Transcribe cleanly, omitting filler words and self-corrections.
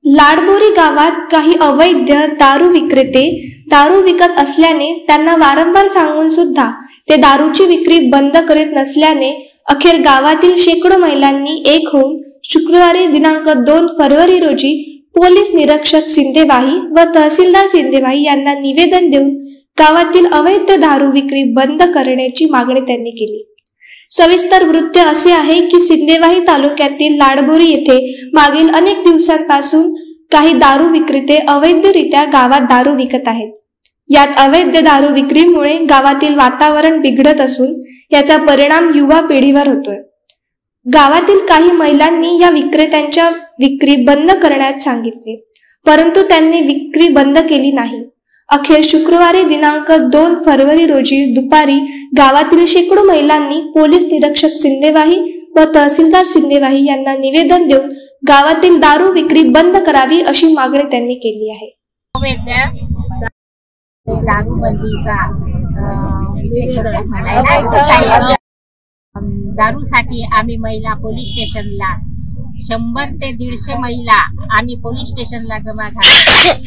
लाडबोरी गावात काही अवैध दारू विक्रेते दारू विकत असल्याने त्यांना वारंवार सांगून सुद्धा ते दारूची विक्री बंद करीत नसल्याने अखेर गावातील शेकडो महिलांनी एक होऊन शुक्रवारी दिनांक 2 फरवरी रोजी पोलीस निरीक्षक सिंदेवाही व तहसीलदार सिंदेवाही यांना निवेदन देऊन गावातील अवैध दारू विक्री बंद करण्याची मागणी त्यांनी केली। सविस्तर वृत्त असे आहे की सिंदेवाही तालुक्यातील लाडबोरी येथे मागील अनेक दिवसांपासून काही दारू विक्रेते अवैधरित्या गावात दारू विकत आहेत। यात अवैध दारू विक्रीमुळे गावातील वातावरण बिघडत असून याचा परिणाम युवा पिढीवर होतोय। गावातील काही महिलांनी या विक्रेत्यांच्या विक्री बंद करण्यास सांगितले, परंतु त्यांनी विक्री बंद केली नाही। अखेर शुक्रवारी दिनांक 2 फरवरी रोजी दुपारी गावातील शेकडो महिलांनी पोलीस निरीक्षक सिंदेवाही व तहसीलदार सिंदेवाही यांना निवेदन देऊन गावातील दारू विक्री बंद करावी अशी मागणी त्यांनी केली आहे। दारूसाठी आम्ही महिला पोलीस स्टेशनला 100 ते 150 महिला आम्ही पोलीस स्टेशनला जमा झालो।